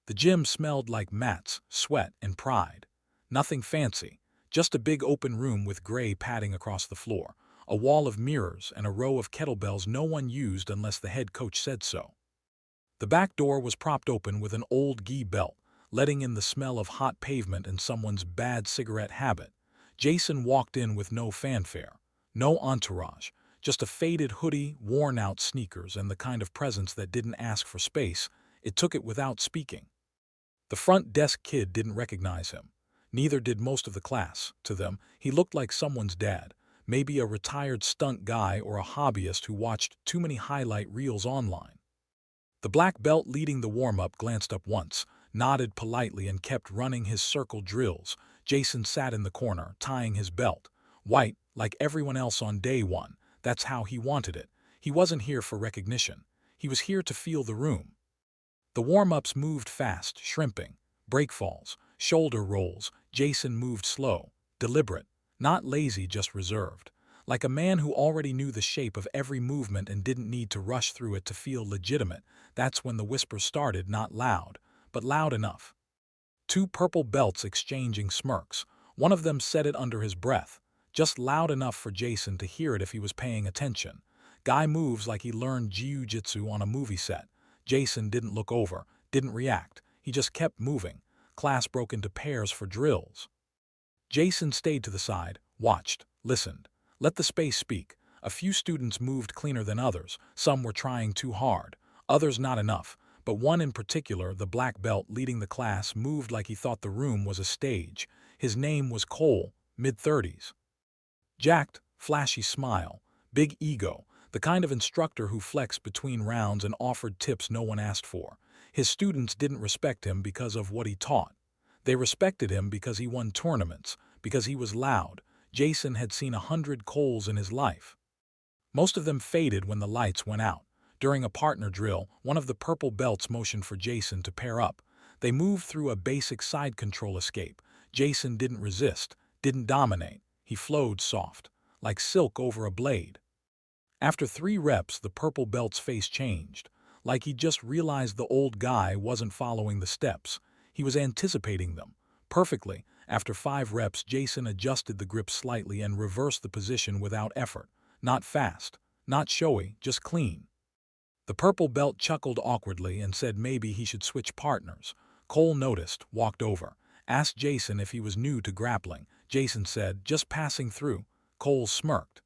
The gym smelled like mats, sweat, and pride. Nothing fancy, just a big open room with gray padding across the floor, a wall of mirrors, and a row of kettlebells no one used unless the head coach said so. The back door was propped open with an old gi belt, letting in the smell of hot pavement and someone's bad cigarette habit. Jason walked in with no fanfare, no entourage, just a faded hoodie, worn-out sneakers, and the kind of presence that didn't ask for space. It took it without speaking. The front desk kid didn't recognize him. Neither did most of the class. To them, he looked like someone's dad, maybe a retired stunt guy or a hobbyist who watched too many highlight reels online. The black belt leading the warm-up glanced up once, nodded politely, and kept running his circle drills. Jason sat in the corner, tying his belt. White, like everyone else on day one. That's how he wanted it. He wasn't here for recognition. He was here to feel the room. The warm-ups moved fast, shrimping, breakfalls, shoulder rolls. Jason moved slow, deliberate, not lazy, just reserved. Like a man who already knew the shape of every movement and didn't need to rush through it to feel legitimate. That's when the whisper started, not loud, but loud enough. Two purple belts exchanging smirks. One of them said it under his breath, just loud enough for Jason to hear it if he was paying attention. Guy moves like he learned Jiu-Jitsu on a movie set. Jason didn't look over, didn't react. He just kept moving. Class broke into pairs for drills. Jason stayed to the side, watched, listened. Let the space speak. A few students moved cleaner than others. Some were trying too hard, others not enough. But one in particular, the black belt leading the class, moved like he thought the room was a stage. His name was Cole, mid-30s. Jacked, flashy smile, big ego, the kind of instructor who flexed between rounds and offered tips no one asked for. His students didn't respect him because of what he taught. They respected him because he won tournaments, because he was loud. Jason had seen 100 Coles in his life. Most of them faded when the lights went out. During a partner drill, one of the purple belts motioned for Jason to pair up. They moved through a basic side control escape. Jason didn't resist, didn't dominate. He flowed soft, like silk over a blade. After 3 reps, the purple belt's face changed, like he just realized the old guy wasn't following the steps. He was anticipating them. Perfectly. After 5 reps, Jason adjusted the grip slightly and reversed the position without effort. Not fast, not showy, just clean. The purple belt chuckled awkwardly and said maybe he should switch partners. Cole noticed, walked over, asked Jason if he was new to grappling. Jason said, just passing through. Cole smirked.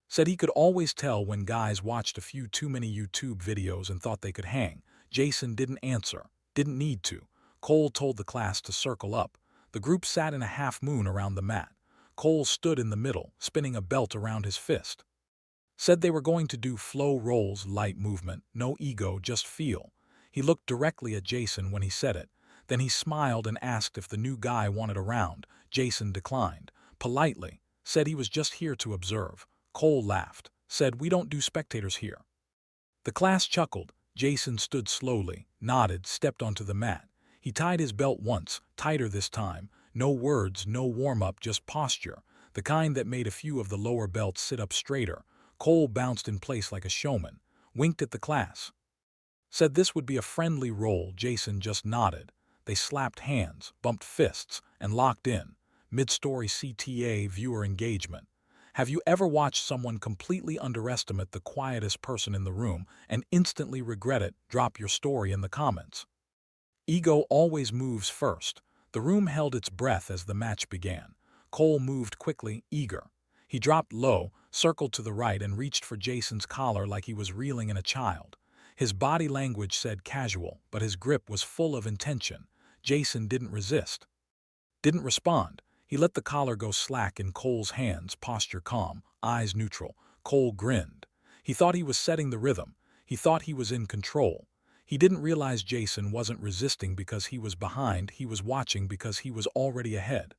Said he could always tell when guys watched a few too many YouTube videos and thought they could hang. Jason didn't answer, didn't need to. Cole told the class to circle up. The group sat in a half moon around the mat. Cole stood in the middle, spinning a belt around his fist. Said they were going to do flow rolls, light movement, no ego, just feel. He looked directly at Jason when he said it. Then he smiled and asked if the new guy wanted a round. Jason declined, politely, said he was just here to observe. Cole laughed, said we don't do spectators here. The class chuckled. Jason stood slowly, nodded, stepped onto the mat. He tied his belt once, tighter this time. No words, no warm-up, just posture, the kind that made a few of the lower belts sit up straighter. Cole bounced in place like a showman, winked at the class. Said this would be a friendly roll. Jason just nodded. They slapped hands, bumped fists, and locked in. Mid-story CTA viewer engagement. Have you ever watched someone completely underestimate the quietest person in the room and instantly regret it? Drop your story in the comments. Ego always moves first. The room held its breath as the match began. Cole moved quickly, eager. He dropped low, circled to the right, and reached for Jason's collar like he was reeling in a child. His body language said casual, but his grip was full of intention. Jason didn't resist, didn't respond. He let the collar go slack in Cole's hands, posture calm, eyes neutral. Cole grinned. He thought he was setting the rhythm. He thought he was in control. He didn't realize Jason wasn't resisting because he was behind. He was watching because he was already ahead.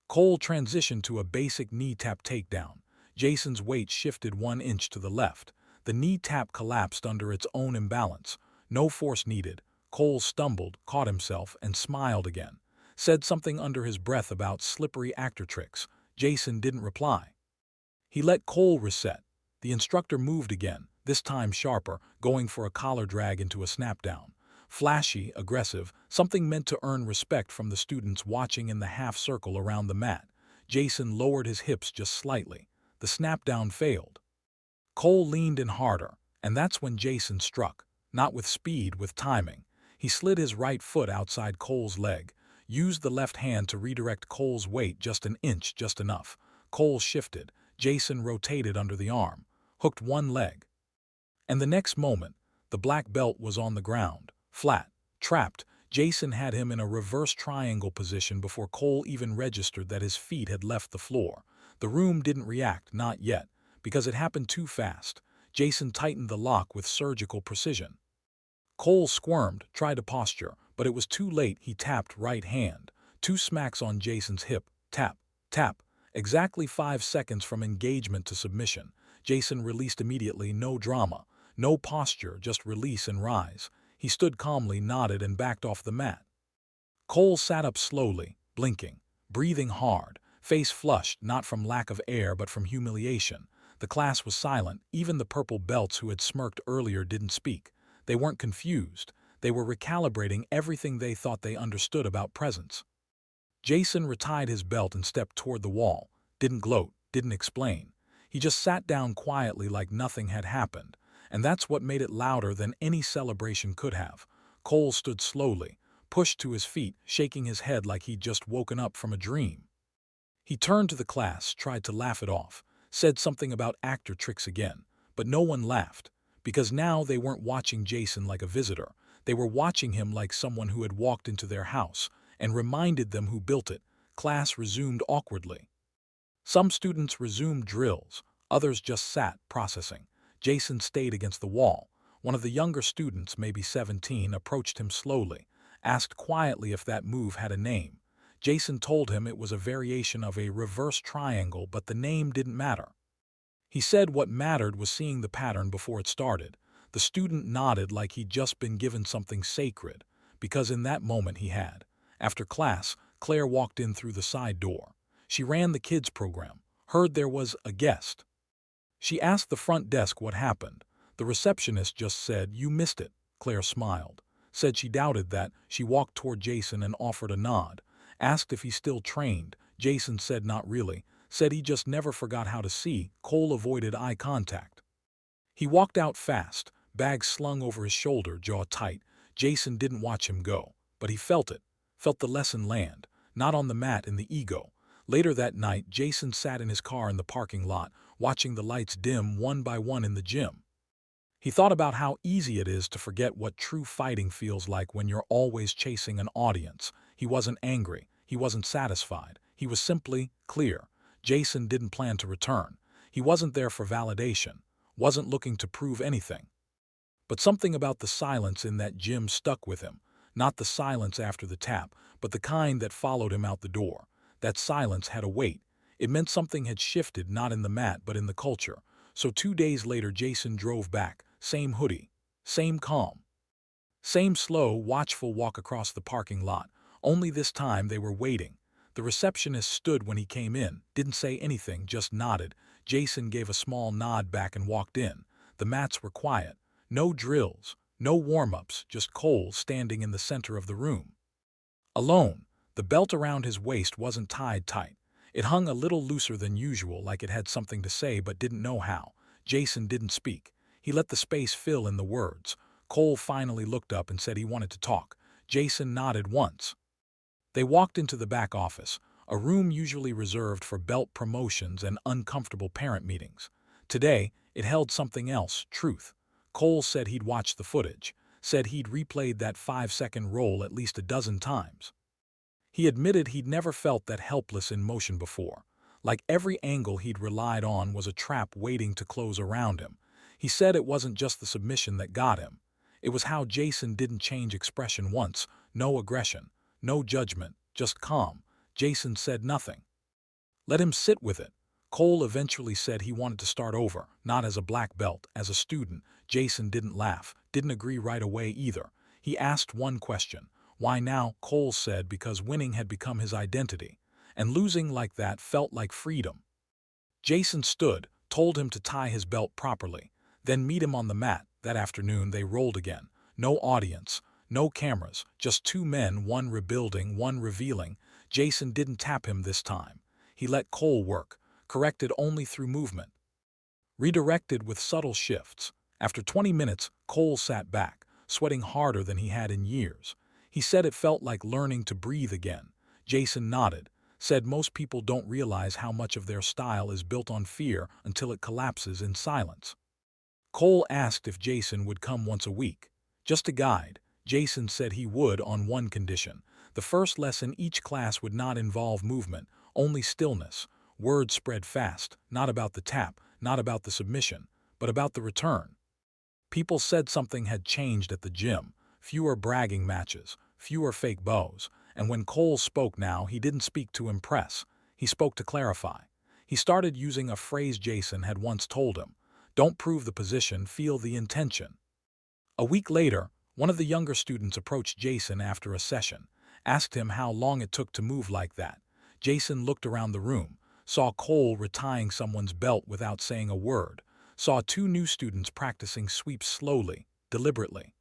Cole transitioned to a basic knee tap takedown. Jason's weight shifted 1 inch to the left. The knee tap collapsed under its own imbalance. No force needed. Cole stumbled, caught himself, and smiled again. Said something under his breath about slippery actor tricks. Jason didn't reply. He let Cole reset. The instructor moved again, this time sharper, going for a collar drag into a snapdown. Flashy, aggressive, something meant to earn respect from the students watching in the half-circle around the mat. Jason lowered his hips just slightly. The snap-down failed. Cole leaned in harder, and that's when Jason struck. Not with speed, with timing. He slid his right foot outside Cole's leg, used the left hand to redirect Cole's weight just an inch, just enough. Cole shifted. Jason rotated under the arm, hooked one leg. And the next moment, the black belt was on the ground, flat, trapped. Jason had him in a reverse triangle position before Cole even registered that his feet had left the floor. The room didn't react, not yet, because it happened too fast. Jason tightened the lock with surgical precision. Cole squirmed, tried to posture, but it was too late. He tapped right hand. 2 smacks on Jason's hip. Tap, tap. Exactly 5 seconds from engagement to submission. Jason released immediately, no drama. No posture, just release and rise. He stood calmly, nodded, and backed off the mat. Cole sat up slowly, blinking, breathing hard, face flushed, not from lack of air but from humiliation. The class was silent. Even the purple belts who had smirked earlier didn't speak. They weren't confused. They were recalibrating everything they thought they understood about presence. Jason retied his belt and stepped toward the wall. Didn't gloat, didn't explain. He just sat down quietly like nothing had happened. And that's what made it louder than any celebration could have. Cole stood slowly, pushed to his feet, shaking his head like he'd just woken up from a dream. He turned to the class, tried to laugh it off, said something about actor tricks again, but no one laughed, because now they weren't watching Jason like a visitor. They were watching him like someone who had walked into their house and reminded them who built it. Class resumed awkwardly. Some students resumed drills, others just sat, processing. Jason stayed against the wall. One of the younger students, maybe 17, approached him slowly, asked quietly if that move had a name. Jason told him it was a variation of a reverse triangle, but the name didn't matter. He said what mattered was seeing the pattern before it started. The student nodded like he'd just been given something sacred, because in that moment he had. After class, Claire walked in through the side door. She ran the kids program, heard there was a guest. She asked the front desk what happened. The receptionist just said, "You missed it." Claire smiled, said she doubted that. She walked toward Jason and offered a nod, asked if he still trained. Jason said not really, said he just never forgot how to see. Cole avoided eye contact. He walked out fast, bag slung over his shoulder, jaw tight. Jason didn't watch him go, but he felt it, felt the lesson land, not on the mat, in the ego. Later that night, Jason sat in his car in the parking lot, watching the lights dim one by one in the gym. He thought about how easy it is to forget what true fighting feels like when you're always chasing an audience. He wasn't angry. He wasn't satisfied. He was simply clear. Jason didn't plan to return. He wasn't there for validation, wasn't looking to prove anything. But something about the silence in that gym stuck with him. Not the silence after the tap, but the kind that followed him out the door. That silence had a weight. It meant something had shifted, not in the mat, but in the culture. So 2 days later, Jason drove back. Same hoodie, same calm, same slow, watchful walk across the parking lot. Only this time they were waiting. The receptionist stood when he came in, didn't say anything, just nodded. Jason gave a small nod back and walked in. The mats were quiet. No drills, no warm-ups, just Cole standing in the center of the room. Alone. The belt around his waist wasn't tied tight. It hung a little looser than usual, like it had something to say but didn't know how. Jason didn't speak. He let the space fill in the words. Cole finally looked up and said he wanted to talk. Jason nodded once. They walked into the back office, a room usually reserved for belt promotions and uncomfortable parent meetings. Today, it held something else, truth. Cole said he'd watched the footage, said he'd replayed that 5-second roll at least a dozen times. He admitted he'd never felt that helpless in motion before, like every angle he'd relied on was a trap waiting to close around him. He said it wasn't just the submission that got him. It was how Jason didn't change expression once, no aggression, no judgment, just calm. Jason said nothing. Let him sit with it. Cole eventually said he wanted to start over, not as a black belt, as a student. Jason didn't laugh, didn't agree right away either. He asked one question. Why now? Cole said because winning had become his identity, and losing like that felt like freedom. Jason stood, told him to tie his belt properly, then meet him on the mat. That afternoon they rolled again. No audience, No cameras, just two men, one rebuilding, one revealing. Jason didn't tap him this time. He let Cole work, corrected only through movement, redirected with subtle shifts. After 20 minutes, Cole sat back, sweating harder than he had in years. He said it felt like learning to breathe again. Jason nodded, said most people don't realize how much of their style is built on fear until it collapses in silence. Cole asked if Jason would come once a week. Just to guide. Jason said he would on one condition. The first lesson each class would not involve movement, only stillness. Word spread fast, not about the tap, not about the submission, but about the return. People said something had changed at the gym. Fewer bragging matches, fewer fake bows. And when Cole spoke now, he didn't speak to impress. He spoke to clarify. He started using a phrase Jason had once told him. Don't prove the position, feel the intention. A week later, one of the younger students approached Jason after a session, asked him how long it took to move like that. Jason looked around the room, saw Cole retying someone's belt without saying a word, saw two new students practicing sweeps slowly, deliberately.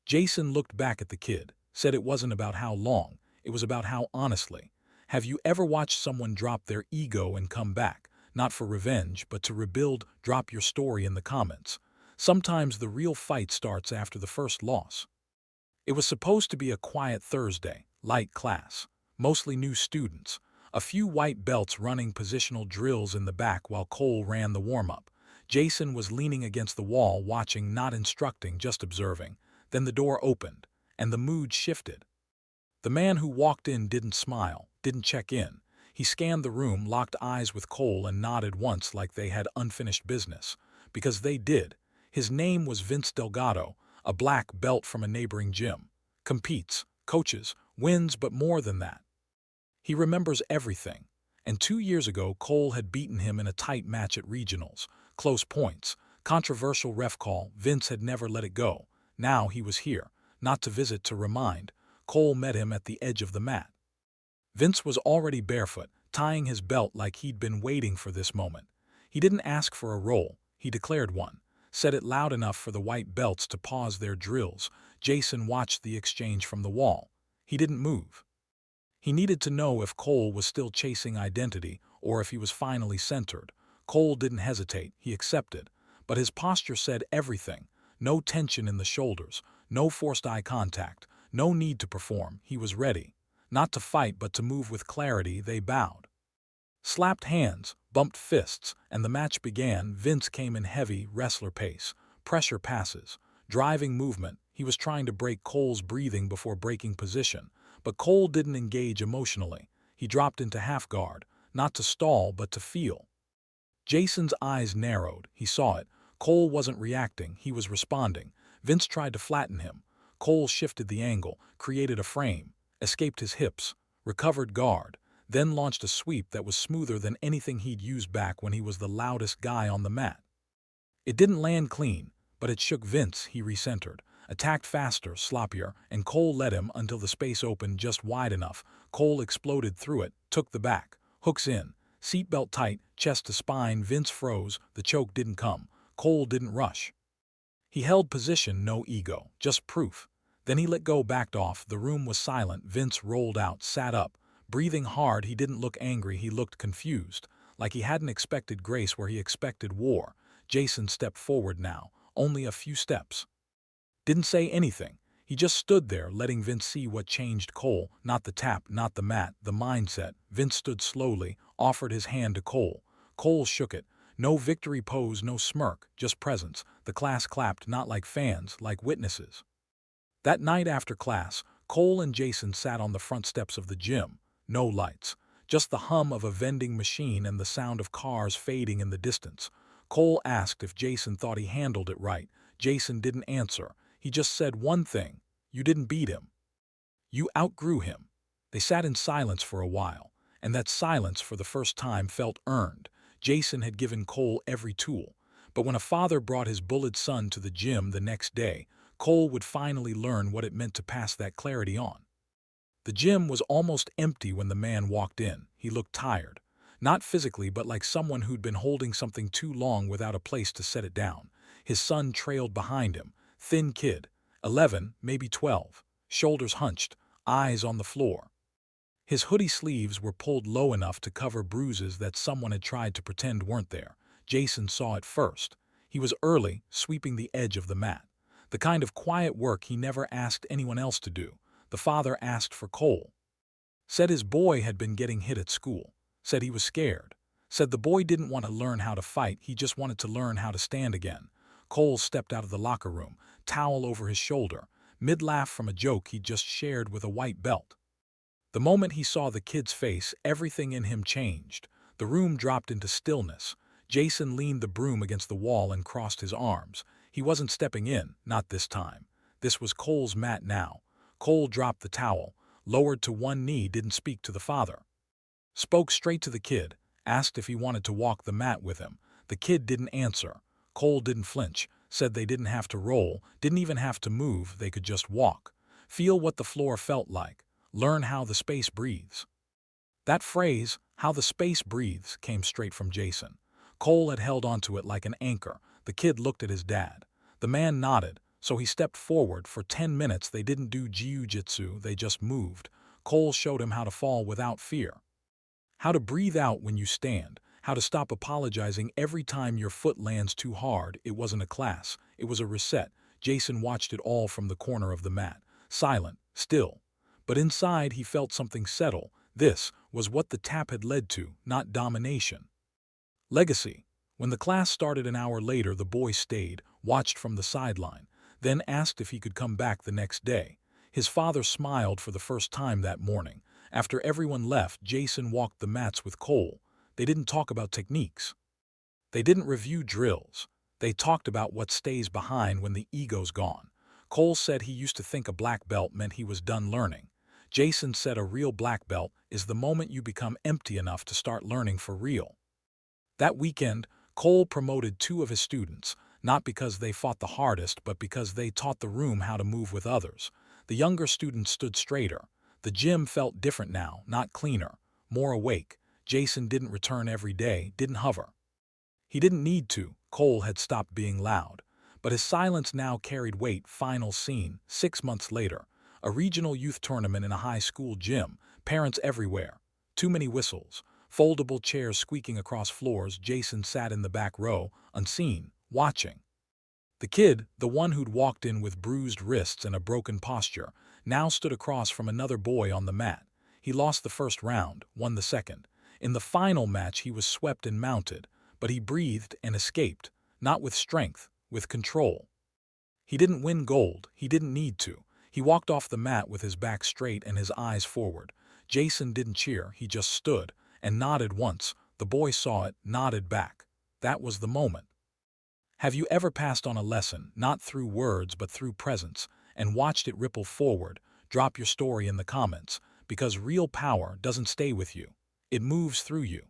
Jason looked back at the kid, said it wasn't about how long, it was about how honestly. Have you ever watched someone drop their ego and come back, not for revenge, but to rebuild? Drop your story in the comments. Sometimes the real fight starts after the first loss. It was supposed to be a quiet Thursday, light class, mostly new students, a few white belts running positional drills in the back while Cole ran the warm-up. Jason was leaning against the wall, watching, not instructing, just observing. Then the door opened, and the mood shifted. The man who walked in didn't smile, didn't check in. He scanned the room, locked eyes with Cole, and nodded once like they had unfinished business. Because they did. His name was Vince Delgado, a black belt from a neighboring gym. Competes, coaches, wins, but more than that. He remembers everything. And 2 years ago, Cole had beaten him in a tight match at regionals. Close points, controversial ref call. Vince had never let it go. Now he was here, not to visit, to remind. Cole met him at the edge of the mat. Vince was already barefoot, tying his belt like he'd been waiting for this moment. He didn't ask for a roll, he declared one. Said it loud enough for the white belts to pause their drills. Jason watched the exchange from the wall. He didn't move. He needed to know if Cole was still chasing identity or if he was finally centered. Cole didn't hesitate, he accepted. But his posture said everything. No tension in the shoulders, no forced eye contact, no need to perform. He was ready. Not to fight, but to move with clarity. They bowed, slapped hands, bumped fists, and the match began. Vince came in heavy, wrestler pace, pressure passes, driving movement. He was trying to break Cole's breathing before breaking position, but Cole didn't engage emotionally. He dropped into half guard, not to stall, but to feel. Jason's eyes narrowed. He saw it. Cole wasn't reacting, he was responding. Vince tried to flatten him. Cole shifted the angle, created a frame, escaped his hips, recovered guard, then launched a sweep that was smoother than anything he'd used back when he was the loudest guy on the mat. It didn't land clean, but it shook Vince. He recentered, attacked faster, sloppier, and Cole let him until the space opened just wide enough. Cole exploded through it, took the back, hooks in, seatbelt tight, chest to spine. Vince froze. The choke didn't come. Cole didn't rush. He held position, no ego, just proof. Then he let go, backed off. The room was silent. Vince rolled out, sat up, breathing hard. He didn't look angry, he looked confused, like he hadn't expected grace where he expected war. Jason stepped forward now, only a few steps. Didn't say anything. He just stood there, letting Vince see what changed Cole. Not the tap, not the mat, the mindset. Vince stood slowly, offered his hand to Cole. Cole shook it. No victory pose, no smirk, just presence. The class clapped, not like fans, like witnesses. That night after class, Cole and Jason sat on the front steps of the gym. No lights, just the hum of a vending machine and the sound of cars fading in the distance. Cole asked if Jason thought he handled it right. Jason didn't answer. He just said one thing: you didn't beat him. You outgrew him. They sat in silence for a while, and that silence for the first time felt earned. Jason had given Cole every tool, but when a father brought his bullied son to the gym the next day, Cole would finally learn what it meant to pass that clarity on. The gym was almost empty when the man walked in. He looked tired. Not physically, but like someone who'd been holding something too long without a place to set it down. His son trailed behind him. Thin kid, 11, maybe 12, shoulders hunched, eyes on the floor. His hoodie sleeves were pulled low enough to cover bruises that someone had tried to pretend weren't there. Jason saw it first. He was early, sweeping the edge of the mat. The kind of quiet work he never asked anyone else to do. The father asked for Cole. Said his boy had been getting hit at school. Said he was scared. Said the boy didn't want to learn how to fight, he just wanted to learn how to stand again. Cole stepped out of the locker room, towel over his shoulder, mid-laugh from a joke he'd just shared with a white belt. The moment he saw the kid's face, everything in him changed. The room dropped into stillness. Jason leaned the broom against the wall and crossed his arms. He wasn't stepping in, not this time. This was Cole's mat now. Cole dropped the towel, lowered to one knee, didn't speak to the father. Spoke straight to the kid, asked if he wanted to walk the mat with him. The kid didn't answer. Cole didn't flinch, said they didn't have to roll, didn't even have to move, they could just walk. Feel what the floor felt like. Learn how the space breathes. That phrase, how the space breathes, came straight from Jason. Cole had held onto it like an anchor. The kid looked at his dad. The man nodded, so he stepped forward. For 10 minutes they didn't do Jiu-Jitsu, they just moved. Cole showed him how to fall without fear. How to breathe out when you stand. How to stop apologizing every time your foot lands too hard. It wasn't a class, it was a reset. Jason watched it all from the corner of the mat. Silent, still. But inside he felt something settle. This was what the tap had led to, not domination. Legacy. When the class started an hour later, the boy stayed, watched from the sideline, then asked if he could come back the next day. His father smiled for the first time that morning. After everyone left, Jason walked the mats with Cole. They didn't talk about techniques. They didn't review drills. They talked about what stays behind when the ego's gone. Cole said he used to think a black belt meant he was done learning. Jason said a real black belt is the moment you become empty enough to start learning for real. That weekend, Cole promoted 2 of his students, not because they fought the hardest, but because they taught the room how to move with others. The younger students stood straighter. The gym felt different now, not cleaner, more awake. Jason didn't return every day, didn't hover. He didn't need to. Cole had stopped being loud. But his silence now carried weight. Final scene, 6 months later. A regional youth tournament in a high school gym. Parents everywhere. Too many whistles. Foldable chairs squeaking across floors. Jason sat in the back row, unseen, watching. The kid, the one who'd walked in with bruised wrists and a broken posture, now stood across from another boy on the mat. He lost the first round, won the second. In the final match he was swept and mounted, but he breathed and escaped, not with strength, with control. He didn't win gold, he didn't need to. He walked off the mat with his back straight and his eyes forward. Jason didn't cheer, he just stood, and nodded once. The boy saw it, nodded back. That was the moment. Have you ever passed on a lesson, not through words but through presence, and watched it ripple forward? Drop your story in the comments, because real power doesn't stay with you. It moves through you.